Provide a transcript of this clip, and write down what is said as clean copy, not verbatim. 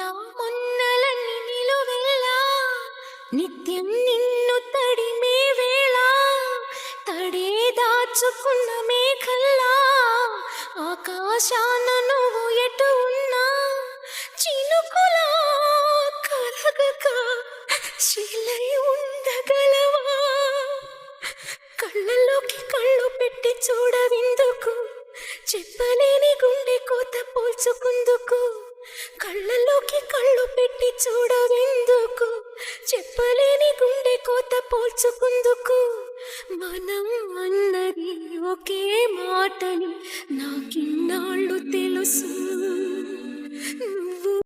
మొన్నలన్నీ నిలువెల్లా నిత్యం నిన్ను తడిమే వేళ తడే దాచుకున్న మేఘల్లా ఆకాశాన నువ్వు ఎటు ఉన్నా చినుకులా కరగక శిలై ఉండగలవా కళ్ళలోకి కళ్ళు పెట్టి చూడవిందుకు చెప్పలేని గుండె కోత పోల్చుకుందుకు కళ్ళలోకి కళ్ళు పెట్టి చూడవెందుకు చెప్పలేని గుండె కోత పోల్చుకుందుకు మనం అన్నది ఒకే మాటని నాకిన్నాళ్ళు తెలుసు.